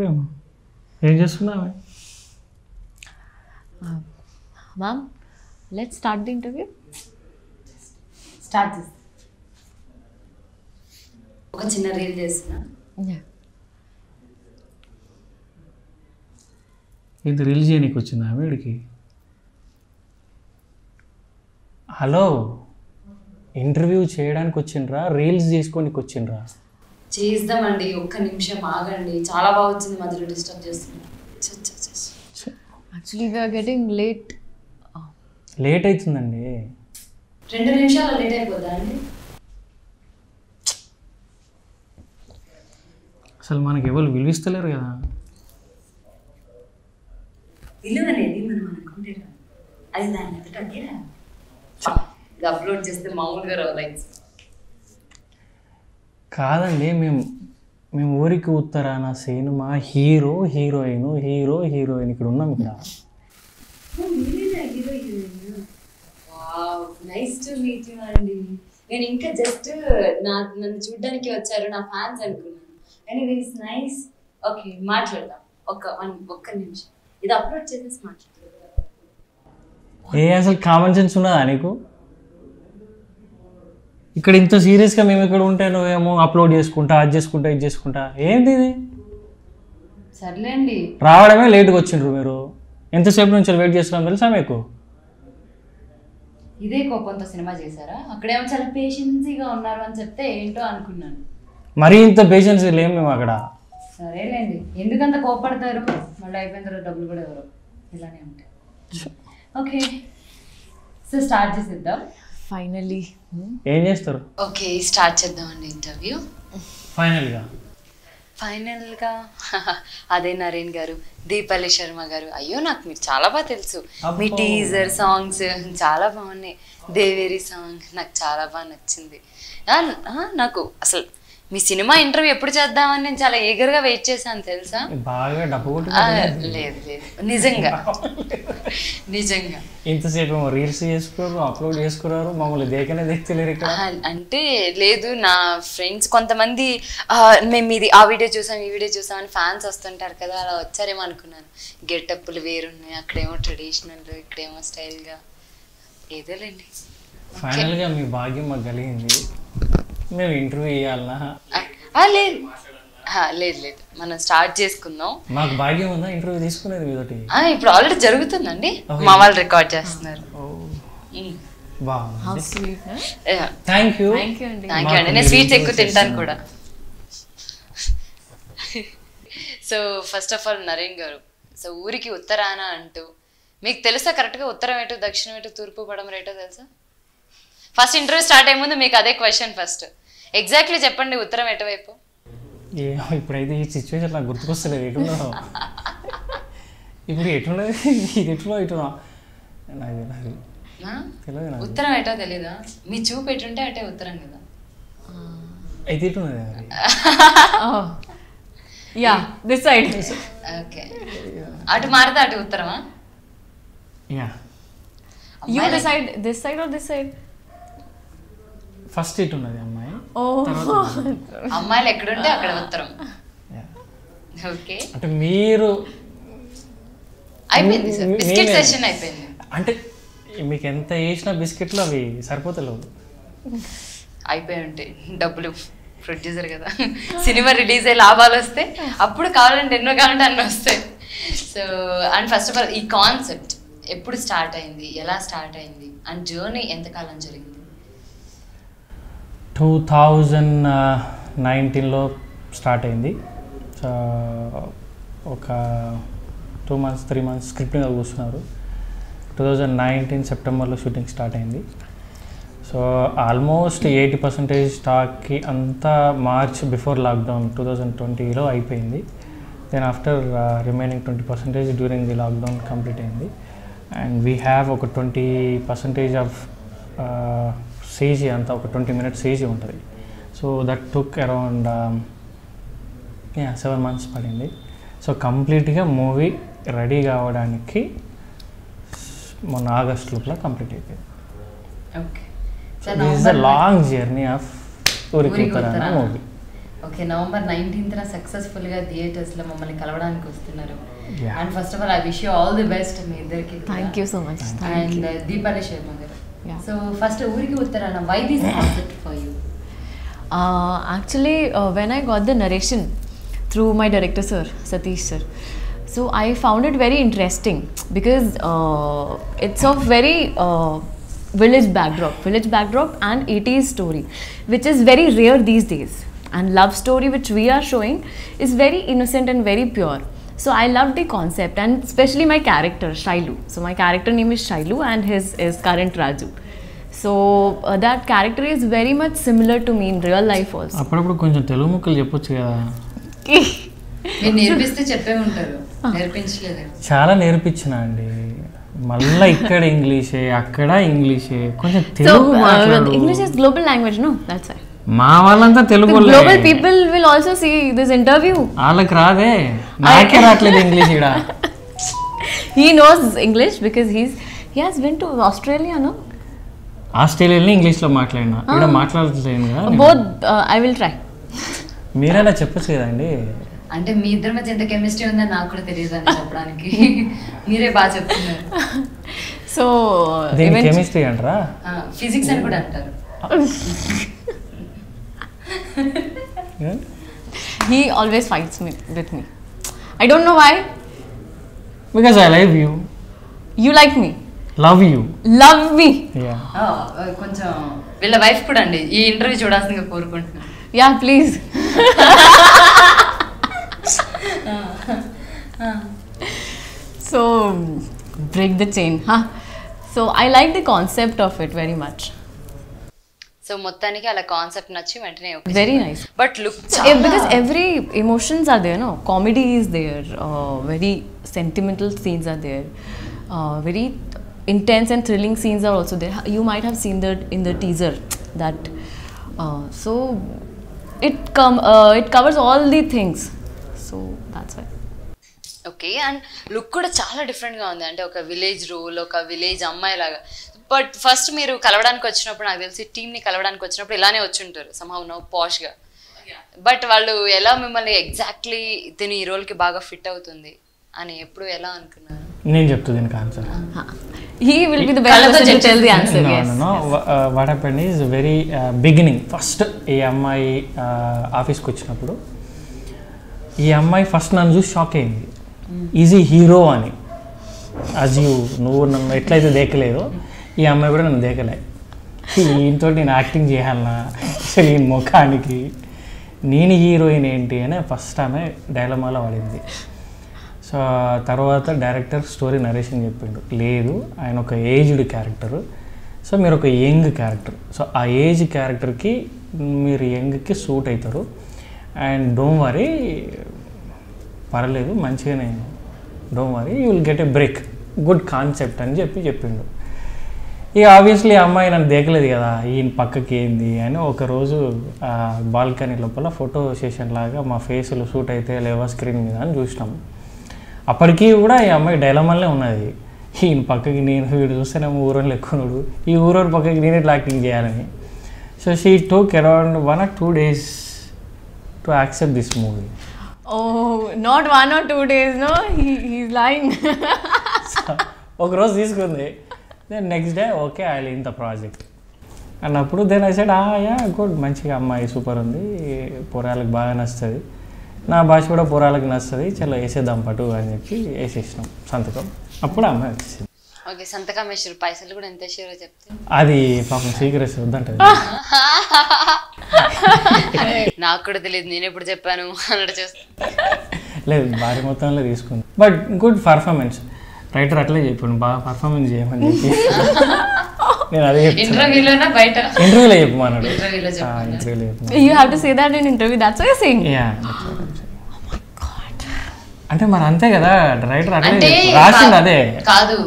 ఏమో. ఏం చేస్తున్నావే? Ma'am let's start the interview. Start చేస్తా. ఒక చిన్న రీల్ చేస్తున్నా. ఇది రీల్ చేయడానికి వచ్చిందా వీడికి? హలో, ఇంటర్వ్యూ చేయడానికి వచ్చిండ్రా, రీల్స్ చేసుకోనికి వచ్చిండ్రా? చేద్దామండి, ఒక్క నిమిషం ఆగండి. చాలా బాగా వచ్చింది, మధ్యలో డిస్టర్బ్ చేస్తున్నా. Actually we are getting late. Late అవుతుందండి. 2 నిమిషాలు లేట్ అయిపోద్దా అండి? అసలు మనకి ఎవరు విలువిస్తలేరు కదా. విలువ అనేది మనం అనుకుంటే అది దాని అంతటా అదేరా. అప్లోడ్ చేస్తే మామూలుగా రావు లైక్స్. కాదండి, మేము ఊరికి ఉత్తరాన సినిమా హీరో హీరోయిన్ ఇక్కడ ఉన్నాం. ఇక్కడ నైస్ టు మీట్ యు అండి. నేను ఇంకా జస్ట్ నన్ను చూడడానికి వచ్చారు నా ఫ్యాన్స్ అనుకున్నాను. Anyways nice. ఓకే, మాట్లాడదాం. ఒక్క నిమిషం ఇది అప్లోడ్ చేసేసి మాట్లాడదాం. అసలు కామన్ సెన్స్ ఉన్నదా నీకు? ఇక్కడ ఇంత సీరియస్గా మేము ఇక్కడ ఉంటే నువ్వేమో అప్లోడ్ చేసుకుంటా, అది చేసుకుంటా, ఇది చేసుకుంటా. ఏంటి ఇది? సర్లేండి, రావడమే లేట్గా వచ్చిండ్రు మీరు. ఎంతసేపు నుంచి వెయిట్ చేస్తున్నాం తెలుసా మీకు? ఇదే కోపంతో సినిమా చేశారా? అక్కడేమో చాలా పేషెన్సీగా ఉన్నారు అని చెప్తే ఏంటో అనుకున్నాను. మరీ ఇంత పేషెన్స్ లేము మేము అక్కడ. సరేలేండి, ఎందుకంత కోపడతారు? మళ్ళీ అయిపోయిన తర్వాత డబ్బులు కూడా ఎవరు ఇలానే ఉంటాయి. ఓకే, సో స్టార్ట్ చేసేద్దాం. ఫైనలీ ఏం చేస్తారు? ఓకే, స్టార్ట్ చేద్దామండి ఇంటర్వ్యూ. ఫైనల్గా అదే నరేన్ గారు, దీపాలి శర్మ గారు. అయ్యో, నాకు మీరు చాలా బాగా తెలుసు. మీ టీజర్ సాంగ్స్ చాలా బాగున్నాయి. దేవేరి సాంగ్ నాకు చాలా బాగా నచ్చింది. నాకు అసలు మీ సినిమా ఇంటర్వ్యూ ఎప్పుడు చేద్దామని నేను చాలా ఈగర్గా వెయిట్ చేశాను తెలుసా. బాగా డబ్బు లేదు నిజంగా నిజంగా ఇంతసేపు రీల్స్ చేసుకున్నారు, అప్లోడ్ చేసుకున్నారు, మమ్మల్ని దేకనే దేక్తలేరు ఇక్కడ. అంటే లేదు, నా ఫ్రెండ్స్ కొంతమంది మేము ఇది ఆ వీడియో చూసాం ఈ వీడియో చూసాం అని ఫ్యాన్స్ వస్తుంటారు కదా, అలా వచ్చారేమో అనుకున్నాను. గెటప్లు వేరున్నాయి, అక్కడేమో ట్రెడిషనల్, ఇక్కడేమో స్టైల్గా. ఏదోలేండి, ఫైనల్గా మీ భాగ్యం మాకు కలిగింది. మేము ఇంటర్వ్యూ చేయాలనా? లేదు లేదు లేదు, మనం స్టార్ట్ చేసుకుందాం. మాకు భాగ్యం ఉందా ఇంటర్వ్యూ తీసుకునేది మీతోటి? ఇప్పుడు ఆల్రెడీ జరుగుతుందండి, మా వాళ్ళు రికార్డ్ చేస్తున్నారు. థ్యాంక్ యూ అండి. నేను స్వీట్స్ ఎక్కువ తింటాను కూడా. So first of all Naren గారు, సో ఊరికి ఉత్తరాన అంటూ మీకు తెలుసా కరెక్ట్గా ఉత్తరం ఏటో దక్షిణం ఏటో తూర్పు పడమర ఏటో తెలుసా? ఫస్ట్ ఇంటర్వ్యూ స్టార్ట్ అయ్యే ముందు మీకు అదే క్వశ్చన్. ఫస్ట్ ఎగ్జాక్ట్లీ చెప్పండి, ఉత్తరం ఎటువైపు? ఇప్పుడైతే ఈ సిచ్యువేషన్ నాకు గుర్తుకొస్తలేదు. ఎటున్నావు ఇప్పుడు? ఎటున్నది ఇది? ఎటున్నా తెలియదు. ఉత్తరం ఎటో తెలీదా? మీ చూపు ఎటుంటే అటే ఉత్తరం కదా. అయితే ఎటున్నది? Yeah, this side. ఓకే, అటు మారితే అటు ఉత్తరమా? Yeah. You decide this side or this side? First ఇటు ఉన్నది అమ్మాయి. అమ్మాయిలు ఎక్కడుంటే అక్కడ ఉత్తరం. ఓకే, అంటే మీరు అయిపోయింది సార్, బిస్కెట్ సెషన్ అయిపోయింది. అంటే మీకు ఎంత వేసినా బిస్కెట్లు అవి సరిపోతలేవు. అయిపోయి ఉంటాయి డబ్బులు. ప్రొడ్యూసర్ కదా, సినిమా రిలీజ్ అయ్యి లాభాలు వస్తే అప్పుడు కావాలంటే ఎన్నో కావాలంటే అన్నీ వస్తాయి. So and first of all ఈ కాన్సెప్ట్ ఎప్పుడు స్టార్ట్ అయింది, ఎలా స్టార్ట్ అయింది, అండ్ జర్నీ ఎంతకాలం జరిగింది? 2019లో స్టార్ట్ అయింది. ఒక 2 months 3 months స్క్రిప్ట్ మీద కూర్చున్నారు. 2019 సెప్టెంబర్లో షూటింగ్ స్టార్ట్ అయింది. సో ఆల్మోస్ట్ 80% స్టాక్కి అంతా మార్చ్ బిఫోర్ లాక్డౌన్ 2020లో అయిపోయింది. Then after remaining 20% during the lockdown complete అయింది. అండ్ వీ హ్యావ్ ఒక 20% ఆఫ్ CG, అంతా ఒక 20 minutes CG ఉంటుంది. So that took around 7 months పడింది. సో కంప్లీట్గా మూవీ రెడీ కావడానికి మొన్న ఆగస్ట్ లోపల కంప్లీట్ అయిపోయింది. Okay, so this is the long journey of Ooriki Uttarana movie. Okay November 19th successful గా థియేటర్స్ లో మమ్మల్ని కలవడానికి వస్తున్నారు. And first of all I wish you all the best మీ ఇద్దరికి. Thank you so much. And Deepali Sharma garu, so first Ooriki Uttarana why this concept for you? Actually, when I got the narration through my director sir, Satish sir, so I found it very interesting because it's of very village backdrop and 80s story, which is very rare these days. And love story which we are showing is very innocent and very pure. So I love the concept, and especially my character Shailu. So my character name is Shailu and his is Current Raju. So that character is very much similar to me in real life also. అప్పుడప్పుడు కొంచెం తెలుగు ముక్కలు చెప్పొచ్చు కదా. మీరు నేర్పిస్తే చెప్పే ఉంటారు, నేర్పించలేదు. చాలా నేర్పించిన అండి, మళ్ళీ ఇక్కడ ఇంగ్లీషే అక్కడ ఇంగ్లీషే, కొంచెం తెలుగు మాట్లాడు. English is global language, no? That's why. మా వాళ్ళంతా Telugu. Global people will also see this interview. వాళ్ళకి రాదే, నాకే రావట్లేదు ఇంగ్లీష్ ఇక్కడ. He knows English because he has been to Australia, no? ఆస్ట్రేలియాలో ఇంగ్లీష్లో మాట్లాడినా, ఇక్కడ మాట్లాడట్లేదు కదా. Both I will try. మీరైనా చెప్పచ్చు కదండి. అంటే మీ ఇద్దరి మధ్య ఎంత కెమిస్ట్రీ ఉందని నాకు కూడా తెలియదు అని చెప్పడానికి మీరే బాగా చెప్తున్నారు. సో దీని కెమిస్ట్రీ అంటారా? ఫిజిక్స్ అని కూడా అంటారు. He always fights with me. I don't know why. Because I love you. You like me. Love you. Love me. Yeah. కొంచెం వీళ్ళ వైఫ్ కూడా అండి ఈ ఇంటర్వ్యూ చూడాల్సిందిగా కోరుకుంటున్నాను. Yeah, please. So break the chain, huh? So I like the concept of it very much. So మొత్తానికి అలా concept నచ్చి వెంటనే Very nice. But look Because every emotions are there, no? Comedy is there, very sentimental scenes are there, very intense and thrilling scenes are also there. You might have seen that in the teaser that so it covers all the things, so that's why. Okay. And look కూడా చాలా డిఫరెంట్గా ఉంది, అంటే ఒక village role, ఒక village అమ్మాయి లాగా. But first మీరు కలవడానికి వచ్చినప్పుడు నాకు తెలిసి టీమ్ని కలవడానికి వచ్చినప్పుడు ఇలానే వచ్చి ఉంటారు సమ్హౌ నో పాష్గా. బట్ వాళ్ళు ఎలా మిమ్మల్ని ఎగ్జాక్ట్లీ తిని ఈ రోల్కి బాగా ఫిట్ అవుతుంది అని ఎప్పుడు ఎలా అనుకున్నారు? నేను చెప్తా దీనికి answer. He will be the best person to tell the answer. Yes. No. What happened is very beginning. First ఈ అమ్మాయి ఆఫీస్కి వచ్చినప్పుడు ఈ అమ్మాయి ఫస్ట్ నన్ను చూసి షాక్ అయింది. ఈజీ హీరో అని. నువ్వు నన్ను ఎట్లయితే దేకలేదో ఈ అమ్మాయి కూడా నన్ను దేకలే. ఈయనతో నేను యాక్టింగ్ చేయాలన్నా అసలు ఈ ముఖానికి నేను హీరోయిన్ ఏంటి అని ఫస్ట్ ఆమె డైలమాలో పడింది. సో తర్వాత డైరెక్టర్ స్టోరీ నరేషన్ చెప్పిండు, లేదు ఆయన ఒక ఏజ్డ్ క్యారెక్టరు, సో మీరు ఒక యంగ్ క్యారెక్టర్, సో ఆ ఏజ్ క్యారెక్టర్కి మీరు యంగ్కి సూట్ అవుతారు అండ్ డోంట్ వరీ, పర్లేదు మంచిగానే, don't worry you will get a break, good concept అని చెప్పిండు. ఇక ఆబ్వియస్లీ అమ్మాయి నన్ను దేకలేదు కదా, ఈయన పక్కకి ఏంది అని ఒకరోజు బాల్కనీ లోపల ఫోటో సెషన్ లాగా మా ఫేసులు షూట్ అయితే లేవా స్క్రీన్ మీద అని చూసినాం. అప్పటికీ కూడా ఈ అమ్మాయి డైలమాలనే ఉన్నది, ఈయన పక్కకి నేను వీడు చూస్తేనేమో ఊరోళ్ళు ఎక్కువడు, ఈ ఊరోడు పక్కకి నేను ఎట్లా యాక్టింగ్ చేయాలని. So she took around 1 or 2 days to accept this movie. Oh, not 1 or 2 days, no? He's lying. ఒకరోజు తీసుకుంది, then next day okay I will in the project అన్నప్పుడు then I said yeah good, మంచిగా అమ్మాయి super ఉంది, పొరాలకు బాగా నచ్చుతుంది, నా భాష కూడా పొరాలకు నచ్చుతుంది, చలో వేసేద్దాం పటు అని చెప్పి వేసేసినాం సంతకం. అప్పుడు అమ్మాయి వచ్చేసింది. ఓకే, సంతకం వేసారు, పైసలు కూడా ఎంత వేసారో చెప్తే. అది పాపం సీక్రెట్స్ వద్దంటది. నాకు కూడా తెలియదు, నేను ఎప్పుడు చెప్పాను అన్నట్టు చేస్తాను. లేదు, భారీ మొత్తంలో తీసుకుంది, బట్ గుడ్ పర్ఫార్మెన్స్. రైటర్ అట్లే చెప్పాను, బాగా పర్ఫార్మెన్స్ చేయమని చెప్పి నేను అదే ఇంటర్వ్యూలోనా బయట ఇంటర్వ్యూలో చెప్పమన్నాడు. ఇంటర్వ్యూలో చెప్పమన్నాడు. You have to say that in interview, that's what you're saying. Yeah. అంటే మరి అంతే కదా, రైటర్ అట్లే రాసింది అదే కాదు,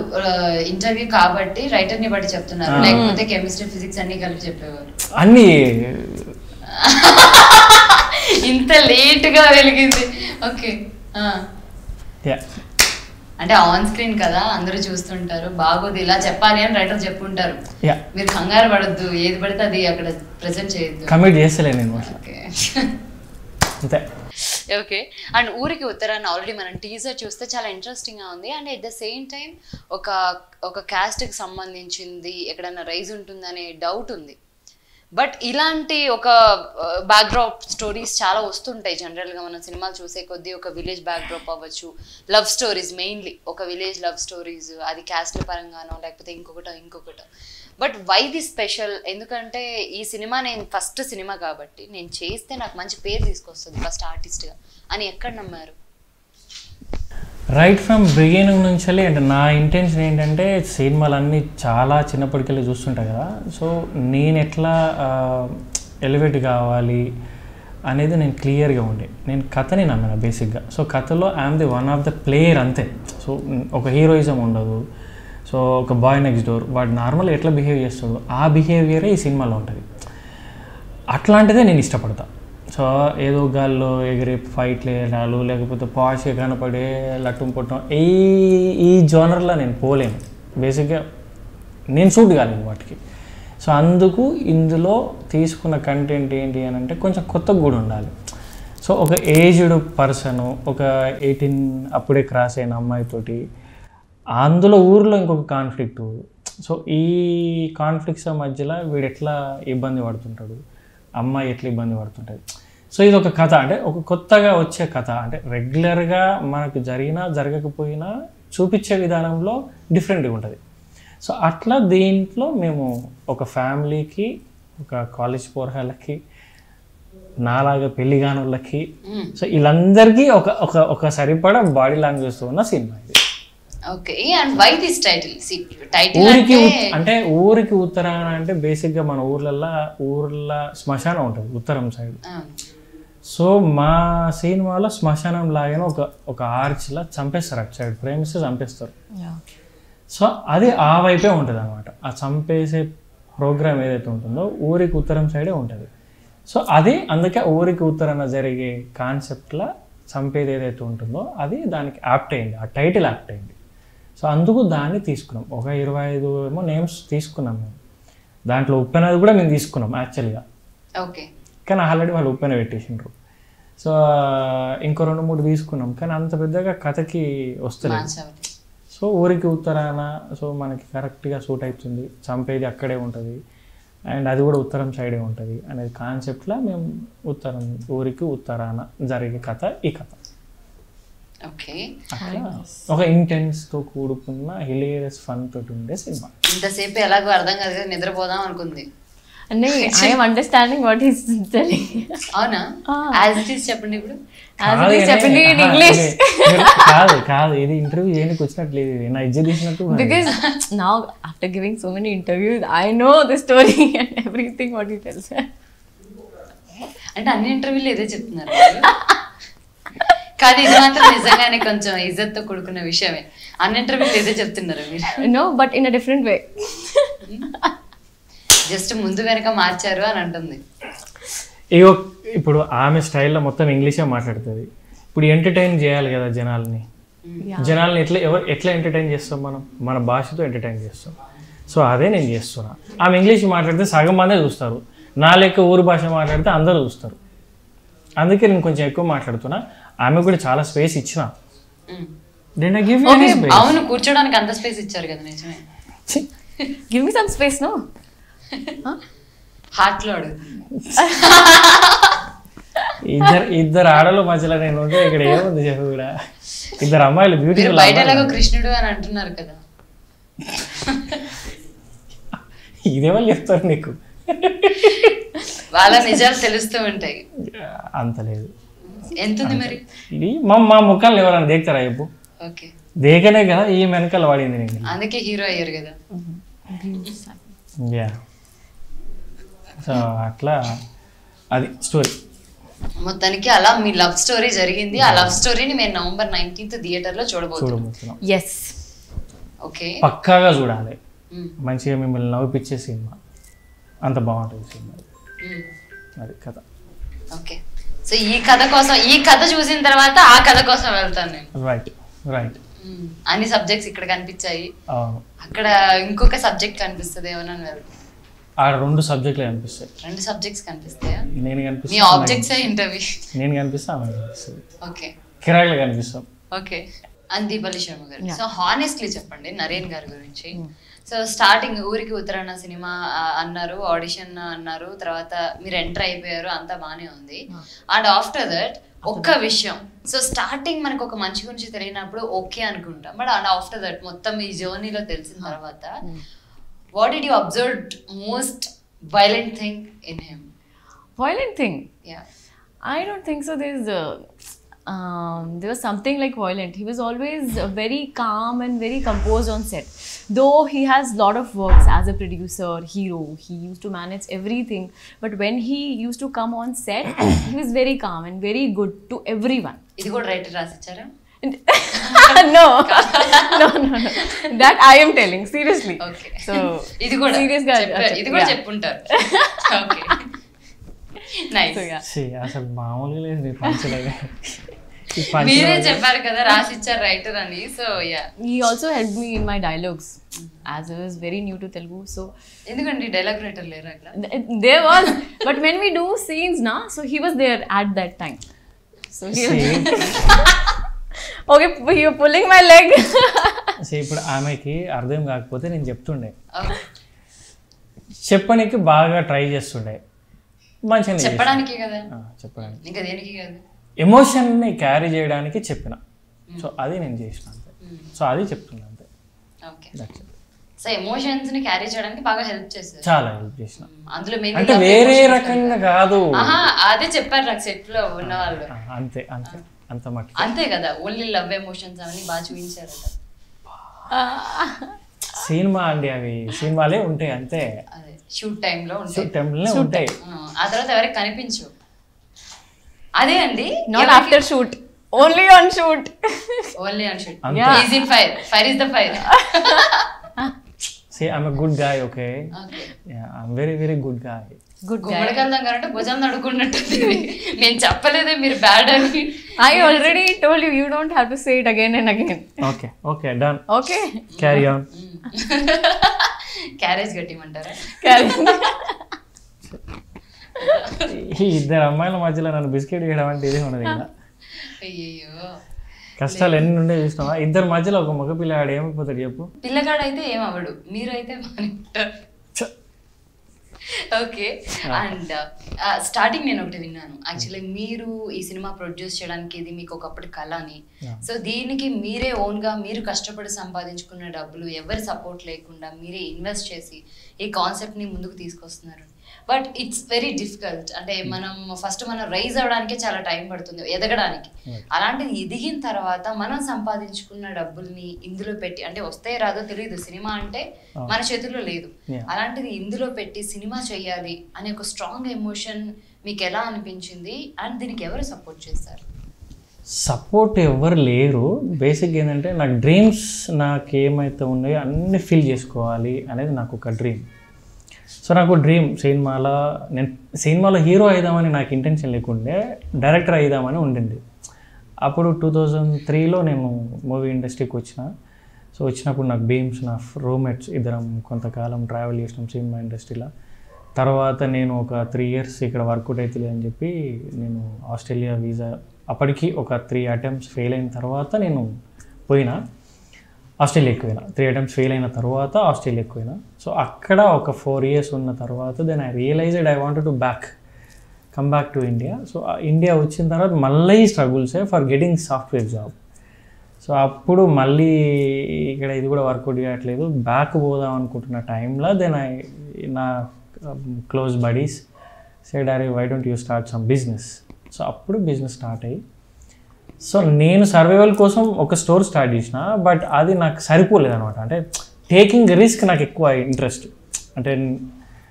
ఇంటర్వ్యూ కాబట్టి రైటర్ ని బట్టి చెప్తున్నారు, లేకపోతే కెమిస్ట్రీ ఫిజిక్స్ అన్ని కలిపి చెప్పేవారు. అన్ని ఇంత లేట్ గా వెలిగింది. ఓకే, అంటే ఆన్ స్క్రీన్ కదా అందరూ చూస్తుంటారు, బాగోదు ఇలా చెప్పాలి అని రైటర్ చెప్పుంటారు. మీరు కంగారు పడద్దు, ఏది పడితే అది అక్కడ ప్రెజెంట్ చేయొద్దు. కమిట్ చేస్తలే నేను. అంతే. ఓకే. అండ్ ఊరికి ఉత్తరాన్ని ఆల్రెడీ మనం టీజర్ చూస్తే చాలా ఇంట్రెస్టింగ్గా ఉంది. And at the same time ఒక క్యాస్ట్కి సంబంధించింది ఎక్కడైనా రైజ్ ఉంటుందనే డౌట్ ఉంది. బట్ ఇలాంటి ఒక బ్యాక్డ్రాప్ స్టోరీస్ చాలా వస్తుంటాయి జనరల్గా మనం సినిమాలు చూసే కొద్దీ. ఒక విలేజ్ బ్యాక్డ్రాప్ అవ్వచ్చు, లవ్ స్టోరీస్, మెయిన్లీ ఒక విలేజ్ లవ్ స్టోరీస్, అది క్యాస్ట్ల పరంగానో లేకపోతే ఇంకొకటో. But why the special? ఎందుకంటే ఈ సినిమా నేను ఫస్ట్ సినిమా కాబట్టి నేను చేస్తే నాకు మంచి పేరు తీసుకొస్తుంది ఫస్ట్ ఆర్టిస్ట్గా అని ఎక్కడ నమ్మారు? రైట్ ఫ్రమ్ బిగినింగ్ నుంచి అంటే నా ఇంటెన్షన్ ఏంటంటే సినిమాలన్నీ చాలా చిన్నప్పటికెళ్ళి చూస్తుంటా కదా, సో నేను ఎట్లా ఎలివేట్ కావాలి అనేది నేను క్లియర్గా ఉండే. నేను కథని నమ్మిన బేసిక్గా. సో కథలో I'm the one of the player అంతే. సో ఒక హీరోయిజం ఉండదు. సో ఒక బాయ్ నెక్స్ట్ డోర్ వాడు నార్మల్ ఎట్లా బిహేవ్ చేస్తాడు ఆ బిహేవియరే ఈ సినిమాలో ఉంటుంది. అట్లాంటిదే నేను ఇష్టపడతా. సో ఏదో గాల్లో ఎగిరే ఫైట్లు వేయడాలు లేకపోతే పాష్గా కనపడే లట్టుం పొట్టం ఈ జోనర్లో నేను పోలేను. బేసిక్గా నేను సూట్ కాలేను వాటికి. సో అందుకు ఇందులో తీసుకున్న కంటెంట్ ఏంటి అని అంటే కొంచెం కొత్తగా కూడా ఉండాలి. సో ఒక ఏజ్డ్ పర్సను, ఒక 18 అప్పుడే క్రాస్ అయిన అమ్మాయితోటి అందులో ఊరిలో ఇంకొక కాన్ఫ్లిక్ట్. సో ఈ కాన్ఫ్లిక్ట్స్ మధ్యలో వీడు ఎట్లా ఇబ్బంది పడుతుంటాడు, అమ్మాయి ఎట్లా ఇబ్బంది పడుతుంటుంది. సో ఇది ఒక కథ, అంటే ఒక కొత్తగా వచ్చే కథ. అంటే రెగ్యులర్గా మనకు జరిగినా జరగకపోయినా చూపించే విధానంలో డిఫరెంట్గా ఉంటుంది. సో అట్లా దీంట్లో మేము ఒక ఫ్యామిలీకి, ఒక కాలేజ్ పోరగాళ్ళకి, నాలాగా పెళ్లిగానులకి, సో వీళ్ళందరికీ ఒక సరిపడా బాడీ లాంగ్వేజ్ ఉన్న సినిమా ఇది. Okay. And why this title? ఊరికి అంటే ఊరికి ఉత్తరాన అంటే బేసిక్గా మన ఊర్ల శ్మశానం ఉంటుంది ఉత్తరం సైడ్. సో మా సినిమాలో శ్మశానం లాగానే ఒక ఆర్చ్లా చంపేస్తారు, అటు సైడ్ ప్రేమిస్తే చంపేస్తారు. సో అది ఆ వైపే ఉంటుంది అనమాట. ఆ చంపేసే ప్రోగ్రామ్ ఏదైతే ఉంటుందో ఊరికి ఉత్తరం సైడే ఉంటుంది. సో అది అందుకే ఊరికి ఉత్తరాన జరిగే కాన్సెప్ట్లా చంపేది ఏదైతే ఉంటుందో అది దానికి యాప్ట్ అయింది, ఆ టైటిల్ యాప్ట్ అయింది. సో అందుకు దాన్ని తీసుకున్నాం. ఒక 25 ఏమో నేమ్స్ తీసుకున్నాం మేము. దాంట్లో ఉప్పెనది కూడా మేము తీసుకున్నాం యాక్చువల్గా. ఓకే. కానీ ఆల్రెడీ వాళ్ళు ఉప్పెన పెట్టేసిండ్రు. సో ఇంకో 2-3 తీసుకున్నాం, కానీ అంత పెద్దగా కథకి వస్తలేదు. సో ఊరికి ఉత్తరాన సో మనకి కరెక్ట్గా సూట్ అవుతుంది, చంపేది అక్కడే ఉంటుంది అండ్ అది కూడా ఉత్తరం సైడే ఉంటుంది అనేది కాన్సెప్ట్లో మేము ఊరికి ఉత్తరాన జరిగే కథ ఈ కథ. ఓకే. ఒక ఇంటెన్స్తో కూడుకున్న హిలేరియస్ ఫన్ తోటి ఉండే సినిమా. ఇంతసేపు ఎలాగో అర్థం కాదు కదా, నిద్రపోదాం అనుకుంది. I'm understanding what is telling. అవునా? యాజ్ ఇట్ ఈస్ చెప్పండి ఇప్పుడు. చెప్పండి ఇన్ ఇంగ్లీష్. కాదు ఇది ఇంటర్వ్యూ చేయడానికి వచ్చినట్లేదు, నా ఇజ్జత్ తీసినట్టు. Because now after giving so many interviews I know the story and everything what you tells. అంటే అన్ని ఇంటర్వ్యూలు ఇదే చెప్తున్నారు కాదు, ఇది మాత్రం నిజంగానే కొంచెం ఇజ్జత్తో కూడుకున్న విషయమే. అన్ని ఇంటర్వ్యూలు ఇదే చెప్తున్నారు మీరు. No but in a different way. Just ముందు వెనక మార్చారు అని అంటుంది. ఇప్పుడు ఆమె స్టైల్లో మొత్తం ఇంగ్లీషే మాట్లాడుతుంది. ఇప్పుడు ఎంటర్టైన్ చేయాలి కదా జనాల్ని ఎట్లా ఎంటర్టైన్ చేస్తాం మనం? మన భాషతో ఎంటర్టైన్ చేస్తాం. సో అదే నేను చేస్తున్నా. ఆమె ఇంగ్లీష్ మాట్లాడితే సగం మందే చూస్తారు, నా లెక్క ఊరు భాష మాట్లాడితే అందరూ చూస్తారు. అందుకే నేను కొంచెం ఎక్కువ మాట్లాడుతున్నా. ఆమె కూడా చాలా స్పేస్ ఇచ్చిన. అవును, కూర్చోడానికి అంత స్పేస్ ఇచ్చారు కదా. నిజమే. Give me some space. నో హార్ట్ లో అడుగు. ఇద్దరు ఆడలు మధ్యలో నేను ఉంటే ఇక్కడ ఏముంది చెప్పు కూడా. ఇద్దరు అమ్మాయిలు బ్యూటిఫుల్. బయట ఎలాగో కృష్ణుడు అని అంటున్నారు కదా, ఇదేమో చెప్తారు నీకు. వాళ్ళ నిజాలు తెలుస్తూ ఉంటాయి. అంత లేదు. ఎంతుంది మరి? మా ముఖాలు ఎవరైనా దేకుతారా చెప్పు? ఓకే, దేకనే కదా ఈ వెనకాల వాడింది నేను. అందుకే హీరో అయ్యారు కదా. యా. సో అట్లా అది స్టోరీ. మొత్తానికి అలా మీ లవ్ స్టోరీ జరిగింది. ఆ లవ్ స్టోరీని మేము November 19th థియేటర్లో చూడబోతున్నాం. ఎస్. ఓకే, పక్కాగా చూడాలి. మంచిగా మిమ్మల్ని నవ్విపించే సినిమా, అంత బాగుంటుంది సినిమా. అది కథ. ఓకే, సో ఈ కథ చూసిన తర్వాత ఆ కథ కోసం వెళ్తాను నేను. రైట్. అన్ని సబ్జెక్ట్స్ ఇక్కడ కనిపించాయి, అవును. అక్కడ ఇంకొక సబ్జెక్ట్ కనిపిస్తుంది ఏమన్నా వెళ్తాను. ఆ 2 సబ్జెక్టులు కనిపిస్తాయి. 2 సబ్జెక్ట్స్ కనిపిస్తాయా? నేను కనిపిస్తా, మీ ఆబ్జెక్ట్స్ ఇంటర్వ్యూ. నేను కనిపిస్తా, ఆమె కనిపిస్తుంది. ఓకే, కిరాయిలు కనిపిస్తాం. Okay. And Deepali Sharma garu, so honestly చెప్పండి నరేన్ గారి గురించి. సో స్టార్టింగ్ ఊరికి ఉత్తరాన సినిమా అన్నారు, ఆడిషన్ అన్నారు, తర్వాత మీరు ఎంటర్ అయిపోయారు, అంతా బానే ఉంది. అండ్ ఆఫ్టర్ దట్ ఒక్క విషయం, సో స్టార్టింగ్ మనకు ఒక మనిషి గురించి తెలియనప్పుడు ఓకే అనుకుంటాం, బట్ అండ్ ఆఫ్టర్ దట్ మొత్తం ఈ జర్నీలో తెలిసిన తర్వాత what did you observe most violent thing in him? Violent thing? Yeah. I don't think so. There was something like violent. He was always very calm and very composed on set. Though he has lot of works as a producer, hero, he used to manage everything. But when he used to come on set, he was very calm and very good to everyone. ఇది కూడా writer రాసిచ్చారా? No. That I am telling seriously. Okay. So ఇది కూడా serious గా ఇది కూడా చెప్పుంటారు. Okay. Nice. So yeah. అసలు మామూలుగా లేదు పంచలేగా. మీరే చెప్పారు కదా రాసిచ్చారు రైటర్ అని. So yeah, he also helped me in my dialogues as I was very new to Telugu. So ఎందుకండి డైలాగ్ రైటర్ లేరా అక్కడ? there was, but when we do scenes na, so he was there at that time. So he okay, you're pulling my leg. ఇప్పుడు ఆమెకి అర్థం కాకపోతే నేను చెప్తుండే, చెప్పడానికి బాగా ట్రై చేస్తుండే, మంచిగా చెప్పడానికి కదా, చెప్పడానికి ఇంకా దేనికి కాదు, ఎమోషన్ని క్యారీ చేయడానికి చెప్పిన. సో అది నేను చేసిన అంతే. సో అది చెప్తున్నా అంతే. ఓకే. సో ఎమోషన్స్ ని క్యారీ చేయడానికి బాగా హెల్ప్ చేశారు, చాలా హెల్ప్ చేసిన. అందులో అంటే వేరే రకంగా కాదు, అదే చెప్పారు నాకు సెట్ లో ఉన్న వాళ్ళు. అంతే అంతే అంత మట్టి అంతే కదా, ఓన్లీ లవ్ ఎమోషన్స్ అవన్నీ బాగా చూపించారు. సినిమా అండి, అవి సినిమాలే ఉంటాయి అంతే. అదే షూట్ టైంలో ఉంటాయి, ఆ తర్వాత ఎవరికి కనిపించు. అదే అండి, not after shoot, only on shoot. Only on shoot. Yeah. He's in fire. Fire is the fire. See, I'm a good guy, okay? Okay. Yeah, I'm very, very good guy. Good guy. గుమ్మడికల్లం గారంటే భుజం నడుకున్నట్టుంది. నేను చెప్పలేదే మీరు bad అని. I already told you, you don't have to say it again and again. Okay, okay, done. Okay. Carry on. Carriage గట్టిమంటారా? ఈ ఇద్దరు అమ్మాయిల మధ్యలో నన్ను బిస్కెట్ వేయడం అంటే ఇదే ఉన్నది కదా. అయ్యో, కష్టాలు ఎన్ని ఉండే చూసినావా? ఇద్దరు మధ్యలో ఒక మగ పిల్లగాడు ఏమైపోతాడు చెప్పు? పిల్లగాడైతే ఏమవ్వడు, మీరు అయితే బాగుంటారు. ఓకే. అండ్ స్టార్టింగ్ నేను ఒకటి విన్నాను, యాక్చువల్లీ మీరు ఈ సినిమా ప్రొడ్యూస్ చేయడానికి ఇది మీకు ఒకప్పుడు కళ అని. సో దీనికి మీరే ఓన్గా మీరు కష్టపడి సంపాదించుకున్న డబ్బులు, ఎవరి సపోర్ట్ లేకుండా మీరే ఇన్వెస్ట్ చేసి ఈ కాన్సెప్ట్ని ముందుకు తీసుకొస్తున్నారు. But it's very difficult. అంటే మనం రైజ్ అవ్వడానికే చాలా టైం పడుతుంది, ఎదగడానికి. అలాంటిది ఎదిగిన తర్వాత మనం సంపాదించుకున్న డబ్బుల్ని ఇందులో పెట్టి, అంటే వస్తే రాదో తెలియదు, సినిమా అంటే మన చేతుల్లో లేదు, అలాంటిది ఇందులో పెట్టి సినిమా చెయ్యాలి అనే ఒక స్ట్రాంగ్ ఎమోషన్ మీకు ఎలా అనిపించింది? అండ్ దీనికి ఎవరు సపోర్ట్ చేస్తారు? సపోర్ట్ ఎవరు లేరు. బేసిక్ ఏంటంటే నాకు డ్రీమ్స్, నాకు ఏమైతే ఉన్నాయో అన్నీ ఫిల్ చేసుకోవాలి అనేది నాకు ఒక డ్రీమ్. సో నాకు డ్రీమ్ నేను సినిమాలో హీరో అయిదామని నాకు ఇంటెన్షన్ లేకుండే, డైరెక్టర్ అయిదామని ఉండింది. అప్పుడు 2003లో నేను మూవీ ఇండస్ట్రీకి వచ్చిన. సో వచ్చినప్పుడు నాకు బీమ్స్, నా రూమ్మేట్స్ ఇద్దరం కొంతకాలం ట్రావెల్ చేసినాం సినిమా ఇండస్ట్రీలో. తర్వాత నేను ఒక 3 years ఇక్కడ వర్కౌట్ అవుతుంది అని చెప్పి నేను ఆస్ట్రేలియా వీసా, అప్పటికి ఒక 3 attempts ఫెయిల్ అయిన తర్వాత నేను పోయినా, ఆస్ట్రేలియాకి పోయినా. 3 attempts ఫెయిల్ అయిన తర్వాత ఆస్ట్రేలియాకి పోయినా. సో అక్కడ ఒక 4 years ఉన్న తర్వాత then I realized I wanted to come back to India. So India వచ్చిన తర్వాత మళ్ళీ స్ట్రగుల్సే for getting software job. So అప్పుడు మళ్ళీ ఇక్కడ ఇది కూడా వర్కౌట్ చేయట్లేదు, బ్యాక్ పోదాం అనుకుంటున్న టైంలో దెన్ నా క్లోజ్ బడీస్ సెడ్, అరే why don't you start some business. So అప్పుడు బిజినెస్ స్టార్ట్ అయ్యి, సో నేను సర్వైవల్ కోసం ఒక స్టోర్ స్టార్ట్ చేసిన, బట్ అది నాకు సరిపోలేదు అనమాట. అంటే టేకింగ్ రిస్క్ నాకు ఎక్కువ ఇంట్రెస్ట్. అంటే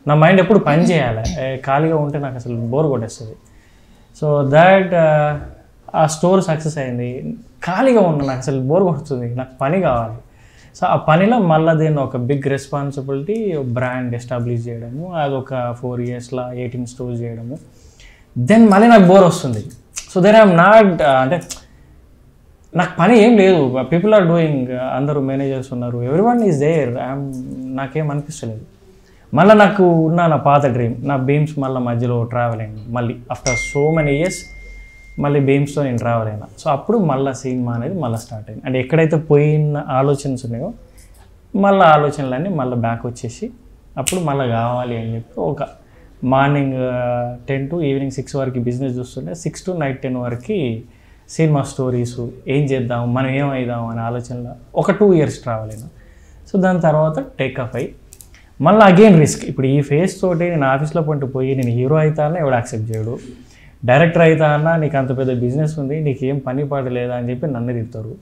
నా మైండ్ ఎప్పుడు పని చేయాలి, ఖాళీగా ఉంటే నాకు అసలు బోర్ కొట్టేస్తుంది. సో దాట్ ఆ స్టోర్ సక్సెస్ అయింది. ఖాళీగా ఉన్నా నాకు అసలు బోర్ కొడుతుంది, నాకు పని కావాలి. సో ఆ పనిలో మళ్ళీ దీన్ని ఒక బిగ్ రెస్పాన్సిబిలిటీ, బ్రాండ్ ఎస్టాబ్లిష్ చేయడము, అది ఒక 4 yearsలో 18 stores చేయడము. దెన్ మళ్ళీ నాకు బోర్ వస్తుంది. సో దెన్ ఐఎమ్ నాట్, అంటే నాకు పని ఏం లేదు, పీపుల్ ఆర్ డూయింగ్, అందరూ మేనేజర్స్ ఉన్నారు, ఎవ్రీవన్ ఈజ్ దేర్, నాకేం అనిపిస్తలేదు. మళ్ళీ నాకు ఉన్న నా పాత డ్రీమ్ నా బీమ్స్ మళ్ళీ మధ్యలో ట్రావెల్ అయింది, మళ్ళీ ఆఫ్టర్ సో మెనీ ఇయర్స్ మళ్ళీ బీమ్స్తో నేను ట్రావెల్ అయినా. సో అప్పుడు మళ్ళీ సినిమా అనేది మళ్ళీ స్టార్ట్ అయింది. అంటే ఎక్కడైతే పోయిన ఆలోచనస్ ఉన్నాయో మళ్ళీ ఆలోచనలన్నీ మళ్ళీ బ్యాక్ వచ్చేసి అప్పుడు మళ్ళీ కావాలి అని చెప్పి ఒక మార్నింగ్ 10 to ఈవినింగ్ 6 వరకు బిజినెస్ చూస్తుంటే 6 to నైట్ 10 వరకు సినిమా స్టోరీస్ ఏం చేద్దాం మనం ఏమవుదాం అనే ఆలోచనలో ఒక 2 years ట్రావెల్ అయినా. సో దాని తర్వాత టేకప్ అయ్యి మళ్ళీ అగైన్ రిస్క్. ఇప్పుడు ఈ ఫేస్ తోటి నేను ఆఫీస్లో పోయి నేను హీరో అవుతా అన్నా ఎవడు యాక్సెప్ట్ చేయడు, డైరెక్టర్ అవుతా అన్నా నీకు అంత పెద్ద బిజినెస్ ఉంది నీకు ఏం పని పాడలేదా అని చెప్పి నన్ను తిడతారు.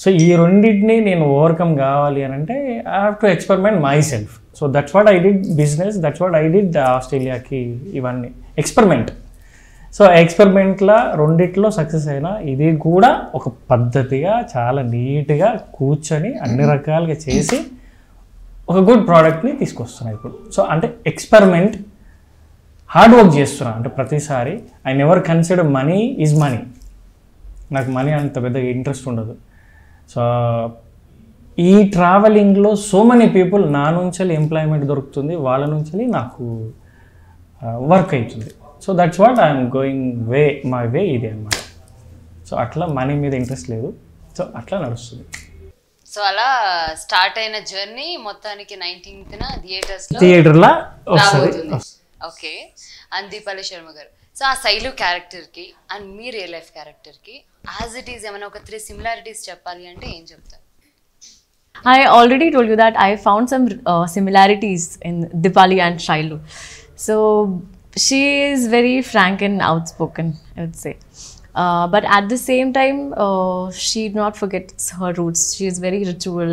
సో ఈ రెండింటిని నేను ఓవర్కమ్ కావాలి అని అంటే I have to experiment myself. So that's what I did business, that's what I did ఆస్ట్రేలియాకి ఇవన్నీ ఎక్స్పెరిమెంట్. సో ఎక్స్పెరిమెంట్లో రెండిట్లో సక్సెస్ అయినా ఇది కూడా ఒక పద్ధతిగా చాలా నీట్గా కూర్చొని అన్ని రకాలుగా చేసి ఒక గుడ్ ప్రోడక్ట్ని తీసుకొస్తున్నాను ఇప్పుడు. సో అంటే ఎక్స్పెరిమెంట్ హార్డ్ వర్క్ చేస్తున్నా. అంటే ప్రతిసారి I never consider money is money. నాకు మనీ అంత పెద్దగా ఇంట్రెస్ట్ ఉండదు. సో ఈ ట్రావెలింగ్లో సో మెనీ పీపుల్ నా నుంచి ఎంప్లాయ్మెంట్ దొరుకుతుంది, వాళ్ళ నుంచి నాకు వర్క్ అవుతుంది. So that's what I'm going way, my way ఇది అనమాట. సో అట్లా మనీ మీద ఇంట్రెస్ట్ లేదు, సో అట్లా నడుస్తుంది. సో అలా స్టార్ట్ అయిన జర్నీ మొత్తానికి 19th థియేటర్లో రాబోతుంది. Okay. And Deepali Sharma garu, so ఆ శైలు క్యారెక్టర్కి అండ్ మీ రియల్ లైఫ్ క్యారెక్టర్కి యాజ్ ఇట్ ఈస్ ఏమైనా ఒక 3 similarities చెప్పాలి అంటే ఏం చెప్తారు? I already told you that I found some similarities in Dipali and Shailu. So she is very frank and outspoken, I would say. But at the same time, she not forgets her roots. She is very ritual.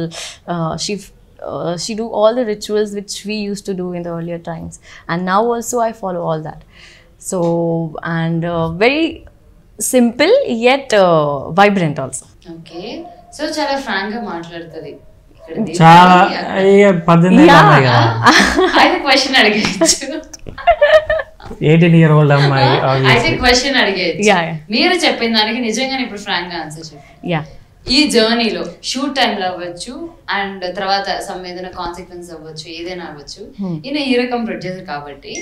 She do all the rituals which we used to do in the earlier times. And now also I follow all that. So, and very simple yet vibrant also. Okay. So చాలా Frank గా మాట్లాడుతుంది. చాలా 18 అయితే question అడిగేయచ్చు. 18-year-old అమ్మాయి. అయితే question అడిగేయచ్చు. మీరు చెప్పిన దానికి నిజంగానే ఇప్పుడు ఫ్రాంక్ గా ఆన్సర్ చెప్పండి. Yeah. ఈ జర్నీలో షూట్ టైంలో అవ్వచ్చు అండ్ తర్వాత సమ్ ఏదైనా కాన్సిక్వెన్స్ అవ్వచ్చు, ఏదైనా అవ్వచ్చు, ఈయన ఈ రకం ప్రొడ్యూసర్ కాబట్టి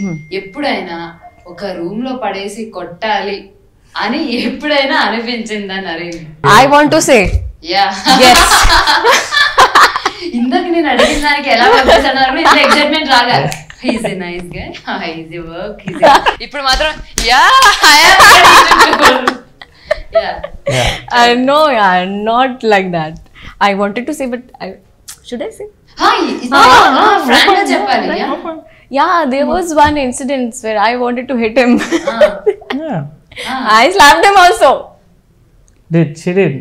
ఎప్పుడైనా ఒక రూమ్ లో పడేసి కొట్టాలి అని ఎప్పుడైనా అనిపించిందా Naren? I want to say yeah. ఇందాక నేను అడిగిన దానికి ఎలా పంపిస్తున్నారు ఇంత ఎక్సైట్మెంట్ రాగా. He's a nice guy, he's a work, ఇప్పుడు మాత్రం yeah I am no, yeah, not like that. I wanted to say, but should I say? Frank గా చెప్పాలి. Yeah, there was one incident where I wanted to hit him. Yeah. I slapped him also. She did.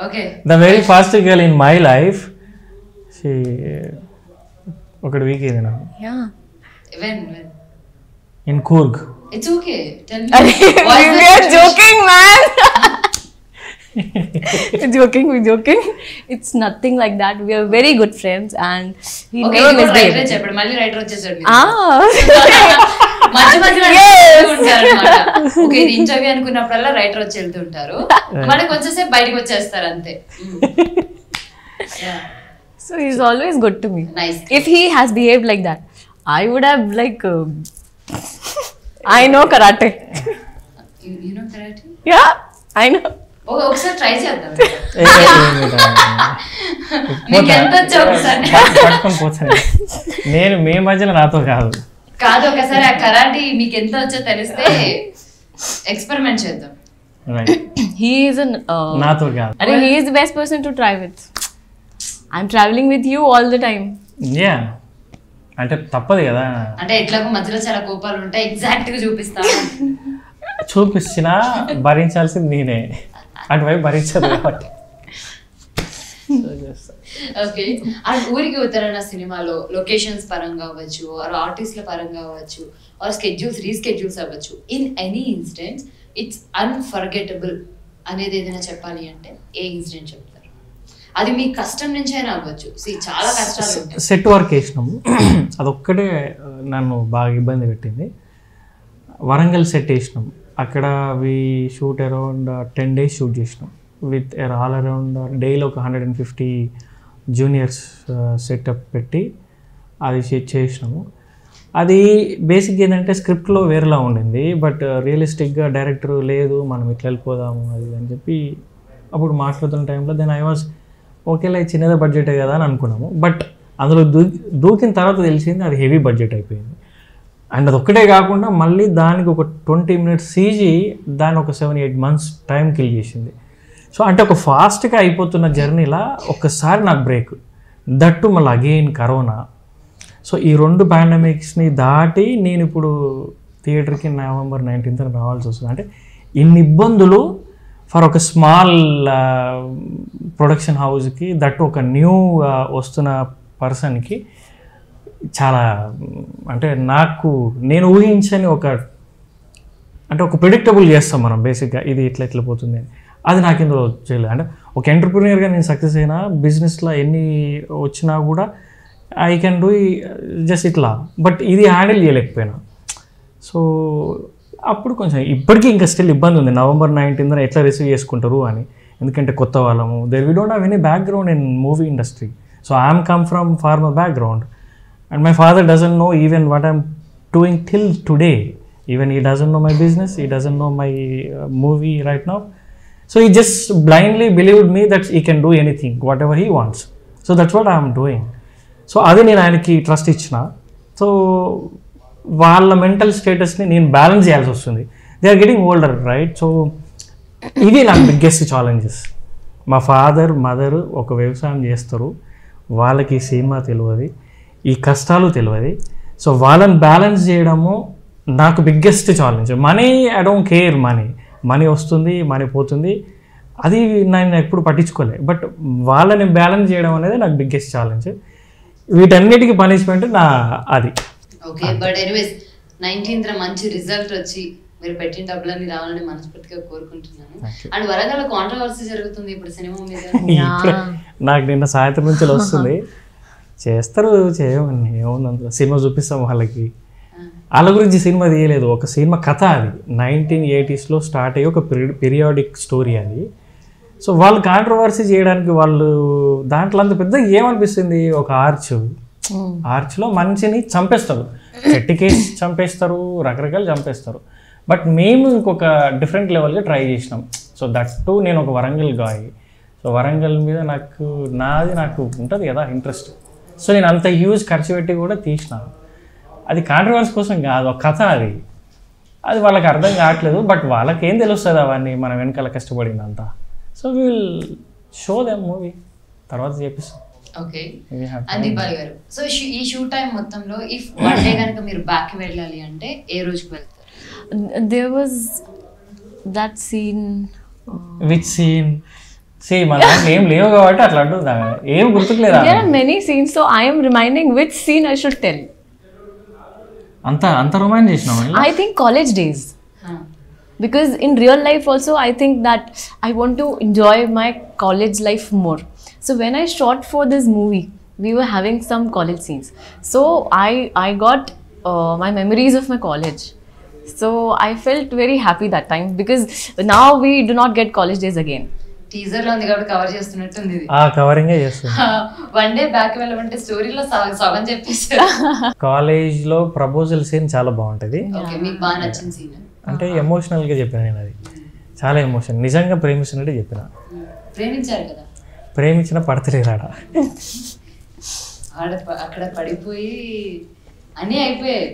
Okay. The very first girl in my life, she ఒకటి week ఇది నాకు. Yeah. When? In Coorg. It's okay. Tell me. We are joking, man. We're joking. It's nothing like that. We are very good friends and he never misbehaved. Okay, చెప్పండి. మళ్ళీ writer వచ్చేసాడు. మధ్య ఉంటారన్నమాట. Okay, ఇది interview అనుకున్నప్పుడల్లా writer వచ్చి వెళ్తుంటారు, మళ్ళీ కొంచెంసేపు బయటకు వచ్చేస్తారు అంతే. So he's always good to me. Nice. If he has behaved like that, I would have like I know karate. You know karate? Yeah, I know. ఒకసారి ట్రై చేద్దాం. నీకు ఎంత వచ్చో ఒకసారి పట్టుకొని పోతాను నేను. మీ మధ్యలో నాతో కాదు కాదు, ఒకసారి ఆ కరాటీ మీకు ఎంత వచ్చో తెలిస్తే ఎక్స్పెరిమెంట్ చేద్దాం. He is an నాతో కాదు. he is the best person to try with. I'm traveling with you all the time. Yeah. అంటే తప్పదు కదా. అంటే ఎట్లాగో మధ్యలో చాలా కోపాలు ఉంటాయి, ఎగ్జాక్ట్ గా చూపిస్తాను. చూపించినా భరించాల్సింది నేనే, అటువైపు భరించదు కాబట్టి. ఓకే. అండ్ ఊరికి ఉత్తరాన సినిమాలో లొకేషన్స్ పరంగా అవ్వచ్చు, ఆర్ ఆర్టిస్ట్ల పరంగా అవ్వచ్చు, ఆర్ స్కెడ్యూల్స్ రీస్కెడ్యూల్స్ అవ్వచ్చు, in any incidents it's unforgettable అనేది ఏదైనా చెప్పాలి అంటే ఏ ఇన్సిడెంట్ చెప్తారు? అది మీ కష్టం నుంచి అయినా అవ్వచ్చు. చాలా కష్టాలు ఉంటాయి. సెట్ వర్క్ వేసినాము, అదొక్కటే నన్ను బాగా ఇబ్బంది పెట్టింది. వరంగల్ సెట్ వేసినాం, అక్కడ వి షూట్ అరౌండ్ 10 days షూట్ చేసినాం విత్ ఆల్ అరౌండ్ డైలీ ఒక 150 జూనియర్స్ సెటప్ పెట్టి అది చేసినాము. అది బేసిక్గా ఏంటంటే స్క్రిప్ట్లో వేరేలా ఉండింది, బట్ రియలిస్టిక్గా డైరెక్టర్ లేదు మనం ఇట్లా వెళ్ళిపోదాము అది అని చెప్పి అప్పుడు మాట్లాడుతున్న టైంలో దెన్ ఐ వాజ్ ఓకేలా చిన్నదే బడ్జెటే కదా అని అనుకున్నాము. బట్ అందులో దూకిన తర్వాత తెలిసింది అది హెవీ బడ్జెట్ అయిపోయింది. అండ్ అది ఒక్కటే కాకుండా మళ్ళీ దానికి ఒక 20 minutes CG దాన్ని ఒక 7-8 months టైం కిల్ చేసింది. సో అంటే ఒక ఫాస్ట్గా అయిపోతున్న జర్నీలా ఒక్కసారి నాకు బ్రేక్, దట్టు మళ్ళీ అగైన్ కరోనా. సో ఈ 2 పాండమిక్స్ని దాటి నేను ఇప్పుడు థియేటర్కి November 19th రావాల్సి వస్తుంది. అంటే ఇన్ని ఇబ్బందులు ఫర్ ఒక స్మాల్ ప్రొడక్షన్ హౌస్కి, దట్టు ఒక న్యూ వస్తున్న పర్సన్కి చాలా అంటే నేను ఊహించని ఒక ప్రిడిక్టబుల్ చేస్తాం మనం బేసిక్గా ఇది ఇట్లా పోతుంది అని. అది నాకు ఇందులో చేయలేదు. అంటే ఒక ఎంటర్ప్రీనియర్గా నేను సక్సెస్ అయినా, బిజినెస్లో ఎన్ని వచ్చినా కూడా ఐ కెన్ డూ జస్ట్ ఇట్లా, బట్ ఇది హ్యాండిల్ చేయలేకపోయినా. సో అప్పుడు కొంచెం ఇప్పటికీ ఇంకా స్టిల్ ఇబ్బంది ఉంది November 19th ఎట్లా రిసీవ్ చేసుకుంటారు అని. ఎందుకంటే కొత్త వాళ్ళము, we don't have any background in movie industry. So I'm come from farmer background and my father doesn't know even what I'm doing till today. Even he doesn't know my business, he doesn't know my movie right now. So he just blindly believed me that he can do anything, whatever he wants. So that's what I'm doing. So adi nenu ayaniki trust ichna. So వాళ్ళ mental స్టేటస్ని నేను balance చేయాల్సి వస్తుంది. They are getting older right. So ఇవి నా biggest challenges. మా father mother ఒక వ్యవసాయం చేస్తారు, వాళ్ళకి ఈ సినిమా తెలియదు, ఈ కష్టాలు తెలియదు. సో వాళ్ళని బ్యాలెన్స్ చేయడము నాకు biggest challenge. Money I don't care, money వస్తుంది మనీ పోతుంది, అది నేను ఎప్పుడు పట్టించుకోలే. బట్ వాళ్ళని బ్యాలెన్స్ చేయడం అనేది నాకు బిగ్గెస్ట్ ఛాలెంజ్. వీటన్నిటికీ పనిష్మెంట్ అది. ఓకే, బట్ ఎనీవేస్ 19th మంచి రిజల్ట్ వచ్చి మీరు పెట్టిన డబ్బులన్నీ రావాలని మనస్ఫూర్తిగా కోరుకుంటున్నాను. అండ్ వరంగల్ కాంట్రవర్సీ జరుగుతుంది ఇప్పుడు సినిమా మీద. నాకు నిన్న సాయంత్రం నుంచి వస్తుంది, చేస్తారు చేయమని ఏముంది అందులో, సినిమా చూపిస్తాం వాళ్ళకి. వాళ్ళ గురించి సినిమా తీయలేదు, ఒక సినిమా కథ. అది 1980s స్టార్ట్ అయ్యి ఒక పీరియాడిక్ స్టోరీ అది. సో వాళ్ళు కాంట్రవర్సీ చేయడానికి వాళ్ళు దాంట్లో అంత పెద్ద ఏమనిపిస్తుంది, ఒక ఆర్చ్లో మనిషిని చంపేస్తారు, చెట్టుకేసి చంపేస్తారు, రకరకాలు చంపేస్తారు. బట్ మేము ఇంకొక డిఫరెంట్ లెవెల్గా ట్రై చేసినాం. సో దట్టు నేను ఒక వరంగల్ గాయ్. సో వరంగల్ మీద నాకు ఉంటుంది కదా ఇంట్రెస్ట్. సో నేను అంత హ్యూజ్ ఖర్చు పెట్టి కూడా తీసిన. అది కాంట్రవర్సీ కోసం కాదు, ఒక కథ అది వాళ్ళకి అర్థం కావట్లేదు. బట్ వాళ్ళకి ఏం తెలుస్తుంది అవన్నీ మనం వెనకాల కష్టపడిందంతా. So will show them movie తర్వాత చేపిస్తాం. Okay, and Deepali garu, so ఈ షూట్ టైం మొత్తంలో ఇఫ్ వన్ డే కనుక మీరు బ్యాక్ వెళ్ళాలి అంటే ఏ రోజుకి వెళ్తారు? There was that scene. Which scene? See, మన ఏం లేవు కాబట్టి అట్లా అంటుందా, ఏం గుర్తుకులేదా? There are many scenes, so I am reminding which scene I should tell. అంత రొమాన్స్ చేసినావా? I think college days. Because in real life also I think that I want to enjoy my college life more. So when I shot for this movie, we were having some college scenes. So I got my memories of my college. So I felt very happy that time because now we do not get college days again. Teaser లో ఉంది కాబట్టి cover చేస్తున్నట్టుంది ఇది. కవరింగే చేస్తుంది. One day back వెళ్ళమంటే స్టోరీలో సగం చెప్పేసారు. College లో ప్రపోజల్ సీన్ చాలా బాగుంటది. ఓకే, మీకు బాగా నచ్చిన సీన్ అంటే ఎమోషనల్ గా చెప్పాను నేను, అది చాలా ఎమోషన్. నిజంగా ప్రేమిస్తున్నట్టు చెప్పిన. ప్రేమించారు కదా? ప్రేమించిన పడతలేదు అక్కడ పడిపోయి అన్నీ అయిపోయాయి.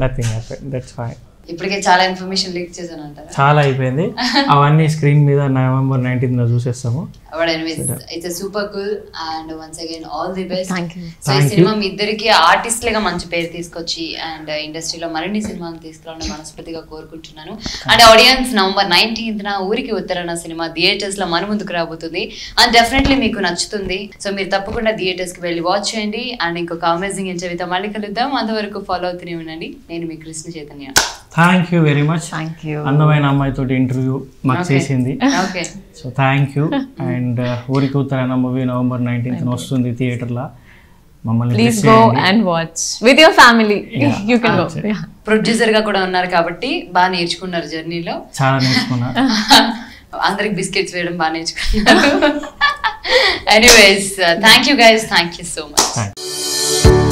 Nothing happened, that's fine. ఇప్పటికే చాలా ఇన్ఫర్మేషన్ లీక్ చేశాను అంటారా? చాలా అయిపోయింది, అవన్నీ స్క్రీన్ మీద November 19th చూసేస్తాము. But anyways, it's a super cool and once again all the best. Thank you. So ఈ సినిమా మీ ఇద్దరికి ఆర్టిస్ట్లుగా మంచి పేరు తీసుకొచ్చి అండ్ ఇండస్ట్రీలో మరిన్ని సినిమాలు తీసుకురావాలని మనస్ఫూర్తిగా కోరుకుంటున్నాను. అండ్ ఆడియన్స్ November 19th ఊరికి ఉత్తరాన సినిమా థియేటర్స్ లో మన ముందుకు రాబోతుంది అండ్ డెఫినెట్లీ మీకు నచ్చుతుంది. సో మీరు తప్పకుండా థియేటర్స్ కి వెళ్ళి వాచ్ చేయండి. అండ్ ఇంకొక అమేజింగ్ ఇంటర్వ్యూతో మళ్ళీ కలుద్దాం. అంతవరకు ఫాలో అవుతూనే ఉండండి. నేను మీ Krishna Chaitanya. Thank you very much. Thank you. అందమైన అమ్మాయితో ఇంటర్వ్యూ మాకు చేసింది. Okay, so thank you. And Ooriki Uttarana movie November 19th వస్తుంది థియేటర్లో. మమ్మల్ని please go and watch with your family. You can go. Producer గా కూడా ఉన్నారు కాబట్టి బాగా నేర్చుకున్నారు జర్నీలో. చాలా నేర్చుకున్నా. అందరికి బిస్కెట్స్ వేయడం బాగా నేర్చుకున్నారు. Anyways, thank you guys. Thank you so much. Thanks.